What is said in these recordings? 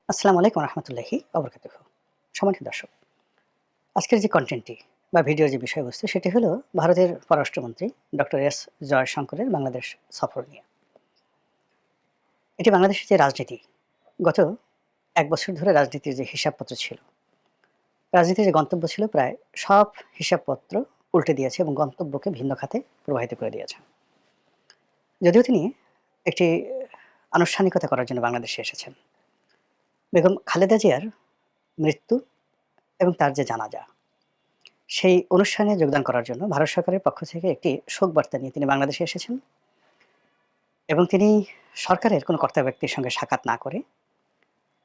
আসসালামু আলাইকুম রহমতুল্লাহি অবরকাতুহু। সম্মানিত দর্শক, আজকের যে কন্টেন্টটি বা ভিডিওর যে বিষয়বস্তু সেটি হলো ভারতের পররাষ্ট্রমন্ত্রী ডক্টর এস জয়শঙ্করের বাংলাদেশ সফর নিয়ে। এটি বাংলাদেশের যে রাজনীতি, গত ১ বছর ধরে রাজনীতির যে হিসাবপত্র ছিল, রাজনীতির যে গন্তব্য ছিল প্রায় সব হিসাবপত্র উল্টে দিয়েছে এবং গন্তব্যকে ভিন্ন খাতে প্রবাহিত করে দিয়েছে। যদিও তিনি একটি আনুষ্ঠানিকতা করার জন্য বাংলাদেশে এসেছেন। বেগম খালেদা জিয়ার মৃত্যু এবং তার যে জানাজা, সেই অনুষ্ঠানে যোগদান করার জন্য ভারত সরকারের পক্ষ থেকে একটি শোক বার্তা নিয়ে তিনি বাংলাদেশে এসেছেন এবং তিনি সরকারের কোনো কর্তা ব্যক্তির সঙ্গে সাক্ষাৎ না করে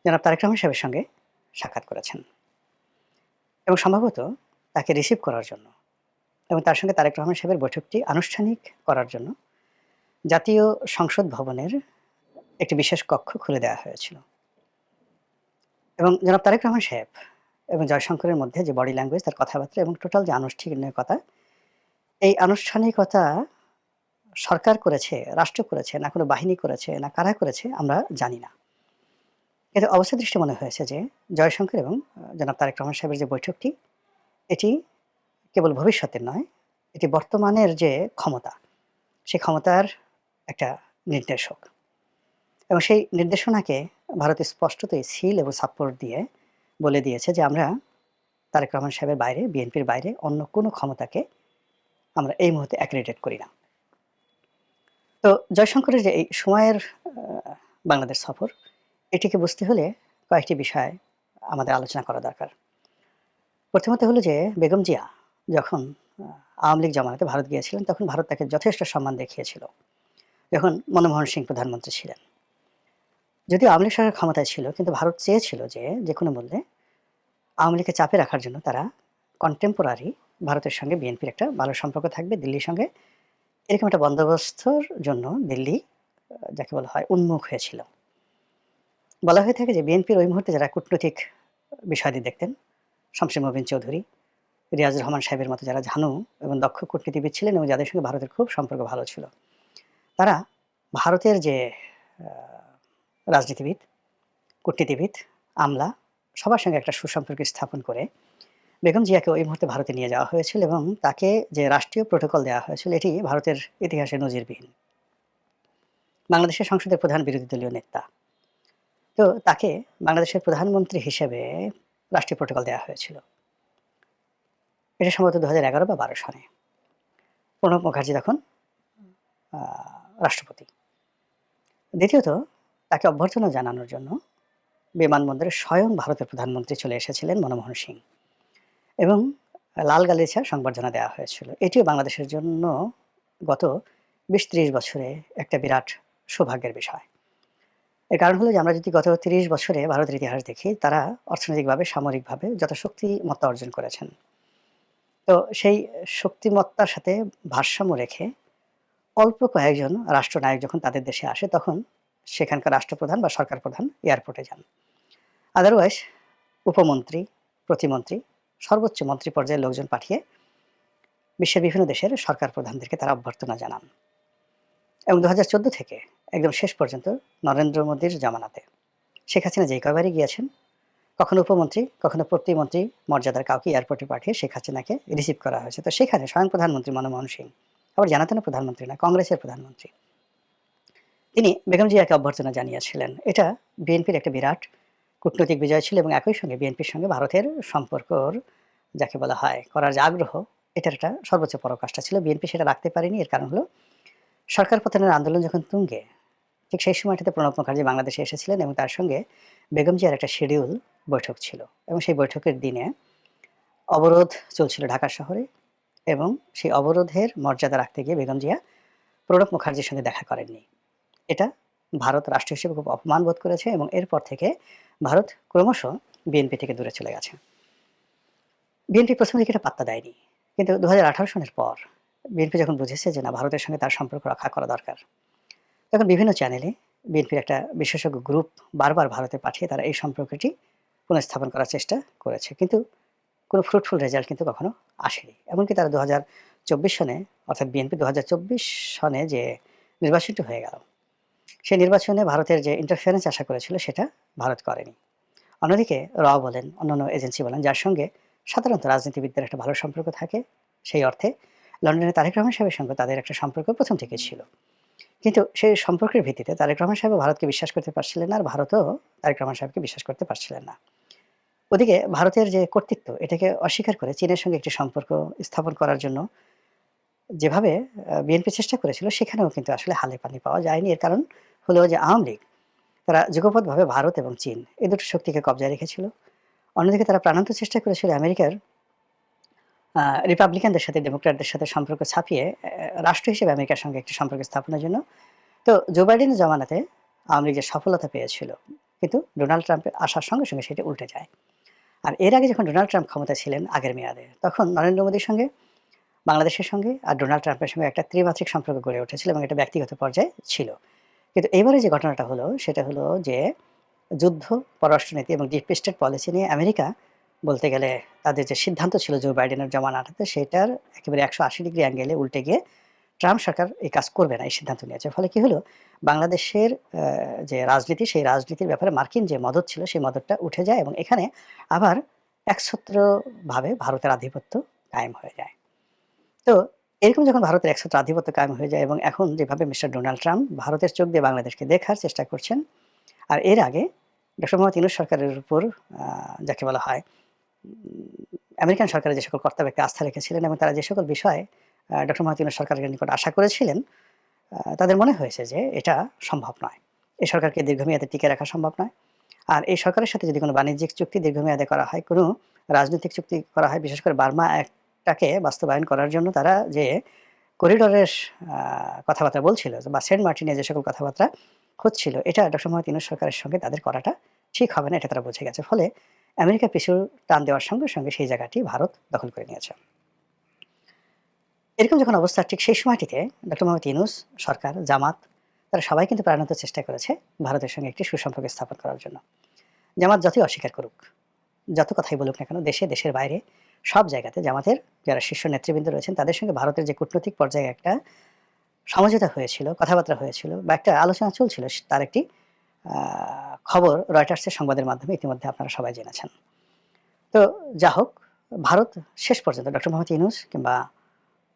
জনাব তারেক রহমান সাহেবের সঙ্গে সাক্ষাৎ করেছেন এবং সম্ভবত তাকে রিসিভ করার জন্য এবং তার সঙ্গে তারেক রহমান সাহেবের বৈঠকটি আনুষ্ঠানিক করার জন্য জাতীয় সংসদ ভবনের একটি বিশেষ কক্ষ খুলে দেওয়া হয়েছিল এবং জনাব তারেক রহমান সাহেব এবং জয়শঙ্করের মধ্যে যে বডি ল্যাঙ্গুয়েজ, তার কথাবার্তা এবং টোটাল যে আনুষ্ঠানিকতা, এই আনুষ্ঠানিকতা সরকার করেছে, রাষ্ট্র করেছে, না কোনো বাহিনী করেছে, না কারা করেছে আমরা জানি না। কিন্তু অবস্থা দৃষ্টে মনে হয়েছে যে জয়শঙ্কর এবং জনাব তারেক রহমান সাহেবের যে বৈঠকটি, এটি কেবল ভবিষ্যতের নয়, এটি বর্তমানের যে ক্ষমতা, সেই ক্ষমতার একটা নির্দেশক এবং সেই নির্দেশনাকে ভারত স্পষ্টতই সিল এবং সাপোর্ট দিয়ে বলে দিয়েছে যে আমরা তারেক রহমান সাহেবের বাইরে, বিএনপির বাইরে অন্য কোনো ক্ষমতাকে আমরা এই মুহূর্তে অ্যাক্রেডিটেট করি না। তো জয়শঙ্করের যে এই সময়ের বাংলাদেশ সফর, এটিকে বুঝতে হলে কয়েকটি বিষয় আমাদের আলোচনা করা দরকার। প্রথমত হলো যে বেগম জিয়া যখন আওয়ামী লীগ জমানাতে ভারত গিয়েছিলেন, তখন ভারত তাকে যথেষ্ট সম্মান দেখিয়েছিল, যখন মনমোহন সিং প্রধানমন্ত্রী ছিলেন। যদিও আওয়ামী লীগ সরকার ক্ষমতায় ছিল, কিন্তু ভারত চেয়েছিল যে যেকোনো মূল্যে আওয়ামী লীগকে চাপে রাখার জন্য তারা কন্টেম্পোরারি ভারতের সঙ্গে বিএনপির একটা ভালো সম্পর্ক থাকবে, দিল্লির সঙ্গে এরকম একটা বন্দোবস্তর জন্য দিল্লি যাকে বলা হয় উন্মুখ হয়েছিল। বলা হয়ে থাকে যে বিএনপির ওই মুহূর্তে যারা কূটনৈতিক বিষয়াদি দেখতেন, শমসের মোবিন চৌধুরী, রিয়াজুর রহমান সাহেবের মতো যারা ঝানু এবং দক্ষ কূটনীতিবিদ ছিলেন এবং যাদের সঙ্গে ভারতের খুব সম্পর্ক ভালো ছিল, তারা ভারতের যে রাজনীতিবিদ, কূটনীতিবিদ, আমলা, সবার সঙ্গে একটা সুসম্পর্ক স্থাপন করে বেগম জিয়াকে ওই মুহূর্তে ভারতে নিয়ে যাওয়া হয়েছিল এবং তাকে যে রাষ্ট্রীয় প্রোটোকল দেওয়া হয়েছিল, এটি ভারতের ইতিহাসে নজিরবিহীন। বাংলাদেশের সংসদের প্রধান বিরোধী দলীয় নেতা, তো তাকে বাংলাদেশের প্রধানমন্ত্রী হিসেবে রাষ্ট্রীয় প্রোটোকল দেওয়া হয়েছিল। এটা সম্ভবত ২০১১ বা ১২ সনে। প্রণব মুখার্জি তখন রাষ্ট্রপতি। দ্বিতীয়ত, তাকে অভ্যর্থনা জানানোর জন্য বিমানবন্দরে স্বয়ং ভারতের প্রধানমন্ত্রী চলে এসেছিলেন মনমোহন সিং এবং লাল গালিচা সংবর্ধনা দেওয়া হয়েছিল। এটিও বাংলাদেশের জন্য গত ২০-৩০ বছরে একটা বিরাট সৌভাগ্যের বিষয়। এর কারণ হলো যে আমরা যদি গত ৩০ বছরে ভারতের ইতিহাস দেখি, তারা অর্থনৈতিকভাবে, সামরিকভাবে যত শক্তিমত্তা অর্জন করেছেন। তো সেই শক্তিমত্তার সাথে ভারসাম্য রেখে অল্প কয়েকজন রাষ্ট্রনায়ক যখন তাদের দেশে আসে, তখন সেখানকার রাষ্ট্রপ্রধান বা সরকার প্রধান এয়ারপোর্টে যান। আদারওয়াইজ উপমন্ত্রী, প্রতিমন্ত্রী, সর্বোচ্চ মন্ত্রী পর্যায়ের লোকজন পাঠিয়ে বিশ্বের বিভিন্ন দেশের সরকার প্রধানদেরকে তারা অভ্যর্থনা জানান এবং ২০১৪ থেকে একদম শেষ পর্যন্ত নরেন্দ্র মোদীর জামানাতে শেখ হাসিনা যেই কয়বারই গিয়েছেন, কখনো উপমন্ত্রী, কখনো প্রতিমন্ত্রী মর্যাদার কাউকে এয়ারপোর্টে পাঠিয়ে শেখ হাসিনাকে রিসিভ করা হয়েছে। তো সেখানে স্বয়ং প্রধানমন্ত্রী মনমোহন সিং, আবার জানাতেন প্রধানমন্ত্রী না, কংগ্রেসের প্রধানমন্ত্রী, তিনি বেগম জিয়াকে অভ্যর্থনা জানিয়েছিলেন। এটা বিএনপির একটা বিরাট কূটনৈতিক বিজয় ছিল এবং একই সঙ্গে বিএনপির সঙ্গে ভারতের সম্পর্কর যাকে বলা হয় করার যে আগ্রহ, এটার একটা সর্বোচ্চ পরাকাষ্ঠা ছিল। বিএনপি সেটা রাখতে পারেনি। এর কারণ হলো সরকার পতনের আন্দোলন যখন তুঙ্গে, ঠিক সেই সময়টাতে প্রণব মুখার্জি বাংলাদেশে এসেছিলেন এবং তার সঙ্গে বেগম জিয়ার একটা শিডিউল বৈঠক ছিল এবং সেই বৈঠকের দিনে অবরোধ চলছিল ঢাকা শহরে এবং সেই অবরোধের মর্যাদা রাখতে গিয়ে বেগম জিয়া প্রণব মুখার্জির সঙ্গে দেখা করেননি। এটা ভারত রাষ্ট্র হিসেবে খুব অপমান বোধ করেছে এবং এরপর থেকে ভারত ক্রমশ বিএনপি থেকে দূরে চলে গেছে। বিএনপি প্রথম দিকে এটা পাত্তা দেয়নি। কিন্তু ২০১৮ সনের পর বিএনপি যখন বুঝেছে যে না, ভারতের সঙ্গে তার সম্পর্ক রক্ষা করা দরকার, তখন বিভিন্ন চ্যানেলে বিএনপির একটা বিশেষজ্ঞ গ্রুপ বারবার ভারতে পাঠিয়ে তারা এই সম্পর্কটি পুনঃস্থাপন করার চেষ্টা করেছে। কিন্তু কোনো ফ্রুটফুল রেজাল্ট কিন্তু কখনো আসেনি। এমনকি তারা ২০২৪ সনে, অর্থাৎ বিএনপি ২০২৪ সনে যে নির্বাচনটি হয়ে গেল, সেই নির্বাচনে ভারতের যে ইন্টারফারেন্স আশা করেছিল সেটা ভারত করেনি। অন্যদিকে বলেন, অন্যান্য এজেন্সি বলেন, যার সঙ্গে সাধারণত রাজনীতিবিদদের একটা ভালো সম্পর্ক থাকে, সেই অর্থে লন্ডনে তারেক রহমান সাহেবের সঙ্গে তাদের একটা সম্পর্ক প্রথম থেকেই ছিল। কিন্তু সেই সম্পর্কের ভিত্তিতে তারেক রহমান সাহেবও ভারতকে বিশ্বাস করতে পারছিলেন না, আর ভারতও তারেক রহমান সাহেবকে বিশ্বাস করতে পারছিলেন না। ওদিকে ভারতের যে কর্তৃত্ব, এটাকে অস্বীকার করে চীনের সঙ্গে একটি সম্পর্ক স্থাপন করার জন্য যেভাবে বিএনপি চেষ্টা করেছিল, সেখানেও কিন্তু আসলে হালে পানি পাওয়া যায়নি। এর কারণ হলো যে আওয়ামী লীগ তারা যুগপৎভাবে ভারত এবং চীন এই দুটো শক্তিকে কবজায় রেখেছিল। অন্যদিকে তারা প্রাণান্ত চেষ্টা করেছিল আমেরিকার আ রিপাবলিকানদের সাথে ডেমোক্র্যাটদের সাথে সম্পর্ক ছাপিয়ে রাষ্ট্র হিসেবে আমেরিকার সঙ্গে একটি সম্পর্ক স্থাপনের জন্য। তো জো বাইডেনের জমানাতে আওয়ামী লীগ যে সফলতা পেয়েছিল, কিন্তু ডোনাল্ড ট্রাম্পের আসার সঙ্গে, সঙ্গে সেটা উল্টে যায়। আর এর আগে যখন ডোনাল্ড ট্রাম্প ক্ষমতায় ছিলেন আগের মেয়াদে, তখন নরেন্দ্র মোদির সঙ্গে, বাংলাদেশের সঙ্গে আর ডোনাল্ড ট্রাম্পের সঙ্গে একটা ত্রিমাত্রিক সম্পর্ক গড়ে উঠেছিল এবং এটা ব্যক্তিগত পর্যায়ে ছিল। কিন্তু এবারে যে ঘটনাটা হলো, সেটা হলো যে যুদ্ধ, পররাষ্ট্রনীতি এবং ডিপ স্টেট পলিসি নিয়ে আমেরিকা বলতে গেলে তাদের যে সিদ্ধান্ত ছিল জো বাইডেনের জমানাটাতে, সেটার একেবারে ১৮০ ডিগ্রি অ্যাঙ্গেলে উল্টে গিয়ে ট্রাম্প সরকার এই কাজ করবে না, এই সিদ্ধান্ত নিয়েছে। ফলে কি হলো? বাংলাদেশের যে রাজনীতি, সেই রাজনীতির ব্যাপারে মার্কিন যে মদদ ছিল, সেই মদদটা উঠে যায় এবং এখানে আবার একছত্রভাবে ভারতের আধিপত্য কায়েম হয়ে যায়। তো এরকম যখন ভারতের একছত্র আধিপত্য কায়েম হয়ে যায় এবং এখন যেভাবে মিস্টার ডোনাল্ড ট্রাম্প ভারতের চোখ দিয়ে বাংলাদেশকে দেখার চেষ্টা করছেন, আর এর আগে ডক্টর মোহাম্মদ ইউনূস সরকারের উপর যাকে বলা হয় আমেরিকান সরকারের যে সকল কর্তা ব্যক্তি আস্থা রেখেছিলেন এবং তারা যে সকল বিষয়ে ডক্টর মোহাম্মদ ইউনূস সরকারের নিকট আশা করেছিলেন, তাদের মনে হয়েছে যে এটা সম্ভব নয়। এই সরকারকে দীর্ঘমেয়াদে টিকিয়ে রাখা সম্ভব নয়। আর এই সরকারের সাথে যদি কোনো বাণিজ্যিক চুক্তি দীর্ঘমেয়াদে করা হয়, কোনো রাজনৈতিক চুক্তি করা হয়, বিশেষ করে বার্মা অ্যাক্টটাকে বাস্তবায়ন করার জন্য তারা যে করিডোরের আ কথাবার্তা বলছিল বা সেন্ট মার্টিনে যে সকল কথাবার্তা হচ্ছিল, এটা ডক্টর মোহাম্মদ ইউনূস সরকারের সঙ্গে তাদের করাটা ঠিক হবে না, এটা তারা বুঝে গেছে। ফলে আমেরিকা পিছু টান দেওয়ার সঙ্গে, সঙ্গে সেই জায়গাটি ভারত দখল করে নিয়েছে। এরকম যখন অবস্থা, ঠিক সেই সময়টিতে ডক্টর মোহাম্মদ ইউনূস সরকার, জামাত, তারা সবাই কিন্তু প্রাণান্ত চেষ্টা করেছে ভারতের সঙ্গে একটি সুসম্পর্ক স্থাপন করার জন্য। জামাত যতই অস্বীকার করুক, যত কথাই বলুক না কেন, দেশে, দেশের বাইরে সব জায়গাতে জামাতের যারা শীর্ষ নেতৃবৃন্দ রয়েছেন, তাদের সঙ্গে ভারতের যে কূটনৈতিক পর্যায়ে একটা সমঝোতা হয়েছিল, কথাবার্তা হয়েছিল বা একটা আলোচনা চলছিল, তার একটি আ খবর রয়টার্সের সংবাদের মাধ্যমে ইতিমধ্যে আপনারা সবাই জেনেছেন। তো যা হোক, ভারত শেষ পর্যন্ত ডক্টর মোহাম্মদ ইউনূস কিংবা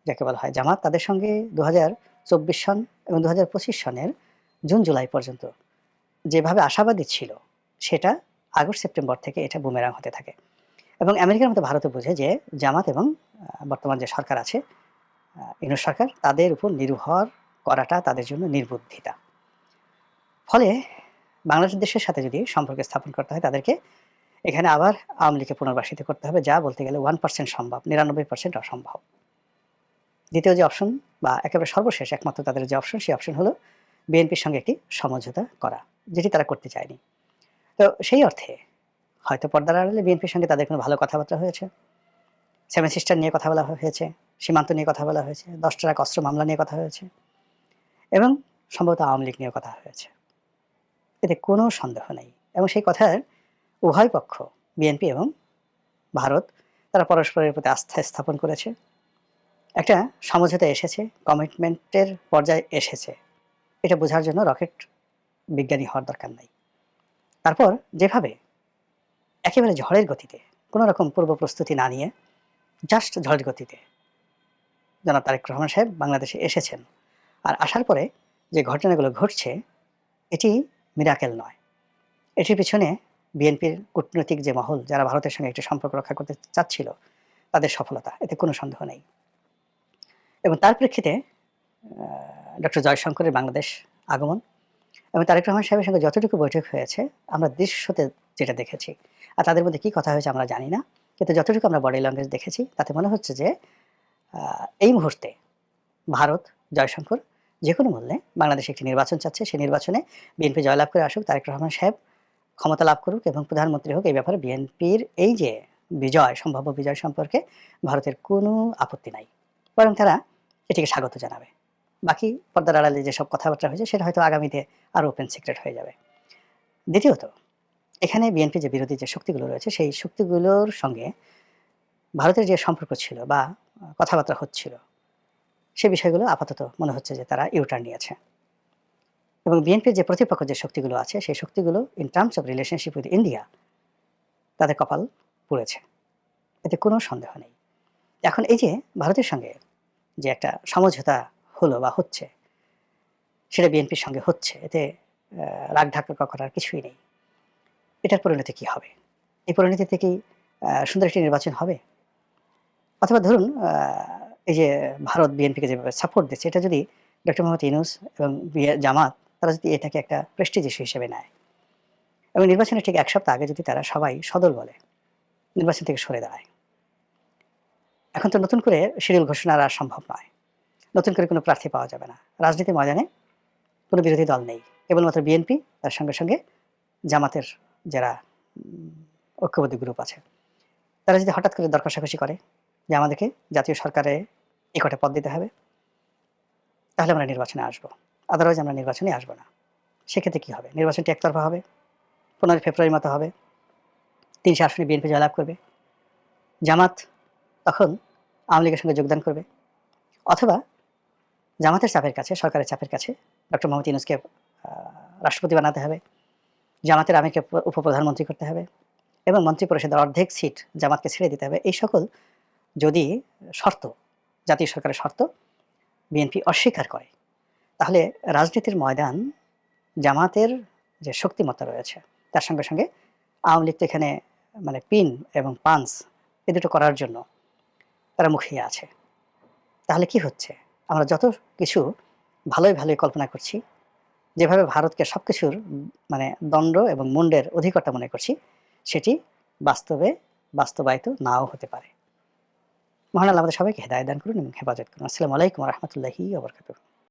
যাকে বলা হয় জামাত, তাদের সঙ্গে ২০২৪ সন এবং ২০২৫ সনের জুন-জুলাই পর্যন্ত যেভাবে আশাবাদী ছিল, সেটা আগস্ট-সেপ্টেম্বর থেকে এটা বুমেরাং হতে থাকে। এবং আমেরিকার মতো ভারতও বোঝে যে জামাত এবং বর্তমান যে সরকার আছে, ইউনূস সরকার, তাদের উপর নির্ভর করাটা তাদের জন্য নির্বুদ্ধিতা। ফলে বাংলাদেশের সাথে যদি সম্পর্ক স্থাপন করতে হয়, তাদেরকে এখানে আবার আওয়ামী লীগকে পুনর্বাসিত করতে হবে, যা বলতে গেলে 1% সম্ভব, 99% অসম্ভব। দ্বিতীয় যে অপশন বা একেবারে সর্বশেষ একমাত্র তাদের যে অপশন, সেই অপশন হলো বিএনপির সঙ্গে একটি সমঝোতা করা, যেটি তারা করতে চায়নি। তো সেই অর্থে হয়তো পর্দার আড়ালে বিএনপির সঙ্গে তাদের কোনো ভালো কথাবার্তা হয়েছে। সেভেন সিস্টার নিয়ে কথা বলা হয়েছে, সীমান্ত নিয়ে কথা বলা হয়েছে, ১০ ট্রাক অস্ত্র মামলা নিয়ে কথা হয়েছে এবং সম্ভবত আওয়ামী লীগ নিয়েও কথা হয়েছে। এতে কোনো সন্দেহ নেই এবং সেই কথার উভয় পক্ষ, বিএনপি এবং ভারত, তারা পরস্পরের প্রতি আস্থা স্থাপন করেছে। একটা সমঝোতায় এসেছে, কমিটমেন্টের পর্যায়ে এসেছে। এটা বোঝার জন্য রকেট বিজ্ঞানী হওয়ার দরকার নাই। তারপর যেভাবে একেবারে ঝড়ের গতিতে, কোনো রকম পূর্ব প্রস্তুতি না নিয়ে, জাস্ট ঝড়ের গতিতে জনাব তারেক রহমান সাহেব বাংলাদেশে এসেছেন। আর আসার পরে যে ঘটনাগুলো ঘটছে, এটি মিরাকেল নয়। এটির পিছনে বিএনপির কূটনৈতিক যে মহল, যারা ভারতের সঙ্গে একটি সম্পর্ক রক্ষা করতে চাচ্ছিল, তাদের সফলতা, এতে কোনো সন্দেহ নেই। এবং তার প্রেক্ষিতে ডক্টর জয়শঙ্করের বাংলাদেশ আগমন এবং তারেক রহমান সাহেবের সঙ্গে যতটুকু বৈঠক হয়েছে, আমরা দৃশ্যতে যেটা দেখেছি, আর তাদের মধ্যে কী কথা হয়েছে আমরা জানি না। কিন্তু যতটুকু আমরা বডি ল্যাঙ্গুয়েজ দেখেছি, তাতে মনে হচ্ছে যে এই মুহূর্তে ভারত, জয়শঙ্কর যেকোনো মূল্যে বাংলাদেশে একটি নির্বাচন চাচ্ছে। সেই নির্বাচনে বিএনপি জয়লাভ করে আসুক, তারেক রহমান সাহেব ক্ষমতা লাভ করুক এবং প্রধানমন্ত্রী হোক। এই ব্যাপারে বিএনপির এই যে বিজয়, সম্ভাব্য বিজয় সম্পর্কে ভারতের কোনো আপত্তি নাই। বরং তারা এটিকে স্বাগত জানাবে। বাকি পর্দার আড়ালে যেসব কথাবার্তা হয়েছে, সেটা হয়তো আগামীতে আরও ওপেন সিক্রেট হয়ে যাবে। দ্বিতীয়ত, এখানে বিএনপি যে বিরোধী যে শক্তিগুলো রয়েছে, সেই শক্তিগুলোর সঙ্গে ভারতের যে সম্পর্ক ছিল বা কথাবার্তা হচ্ছিল, সে বিষয়গুলো আপাতত মনে হচ্ছে যে তারা ইউটার্ন নিয়েছে। এবং বিএনপির যে প্রতিপক্ষ যে শক্তিগুলো আছে, সেই শক্তিগুলো in terms of relationship with India, তাদের কপাল পুড়েছে, এতে কোনো সন্দেহ নেই। এখন এই যে ভারতের সঙ্গে যে একটা সমঝোতা হলো বা হচ্ছে, সেটা বিএনপির সঙ্গে হচ্ছে, এতে রাগ ঢাকা করার কিছুই নেই। এটার পরিণতি কি হবে? এই পরিণতিতে কি সুন্দর একটি নির্বাচন হবে? অথবা ধরুন এই যে ভারত বিএনপিকে যেভাবে সাপোর্ট দিচ্ছে, এটা যদি ডক্টর মোহাম্মদ ইউনূস এবং জামাত তারা যদি এটাকে একটা প্রেস্টিজ ইস্যু হিসেবে নেয় এবং নির্বাচনের ঠিক ১ সপ্তাহ আগে যদি তারা সবাই সদল বলে নির্বাচন থেকে সরে দাঁড়ায়। এখন তো নতুন করে শিডিউল ঘোষণা আর সম্ভব নয়। নতুন করে কোনো প্রার্থী পাওয়া যাবে না। রাজনীতির ময়দানে কোনো বিরোধী দল নেই। কেবলমাত্র বিএনপি, তার সঙ্গে, সঙ্গে জামাতের যারা ঐক্যবদ্ধ গ্রুপ আছে, তারা যদি হঠাৎ করে দর কষাকষি করে যে আমাদেরকে জাতীয় সরকারে এই কটা পদ দিতে হবে, তাহলে আমরা নির্বাচনে আসবো। আদারওয়াইজ আমরা নির্বাচনে আসবো না। সেক্ষেত্রে কী হবে? নির্বাচনটি একতরফা হবে। ১৫ ফেব্রুয়ারির মতো হবে। ৩০০ আসনে বিএনপি জয়লাভ করবে। জামাত তখন আওয়ামী লীগের সঙ্গে যোগদান করবে। অথবা জামাতের চাপের কাছে, সরকারের চাপের কাছে ডক্টর মোহাম্মদ ইউনূসকে রাষ্ট্রপতি বানাতে হবে। জামাতের আমিরকে উপপ্রধানমন্ত্রী করতে হবে এবং মন্ত্রিপরিষদের অর্ধেক সিট জামাতকে ছেড়ে দিতে হবে। এই সকল যদি শর্ত, জাতীয় সরকারের শর্ত বিএনপি অস্বীকার করে, তাহলে রাজনীতির ময়দান জামাতের যে শক্তিমত্তা রয়েছে, তার সঙ্গে, সঙ্গে আওয়ামী লীগ তো এখানে মানে পিন এবং পাঞ্চ এ দুটো করার জন্য তারা মুখিয়ে আছে। তাহলে কি হচ্ছে? আমরা যত কিছু ভালোই, ভালোই কল্পনা করছি, যেভাবে ভারতকে সবকিছুর মানে দণ্ড এবং মুণ্ডের অধিকর্তা মনে করছি, সেটি বাস্তবে বাস্তবায়িত নাও হতে পারে। মহান আল্লাহ আমাদের সবাইকে হেদায়েত দান করুন এবং হেফাজত করুন। আসসালামু আলাইকুম ওয়া রাহমাতুল্লাহি ওয়া বারাকাতুহু।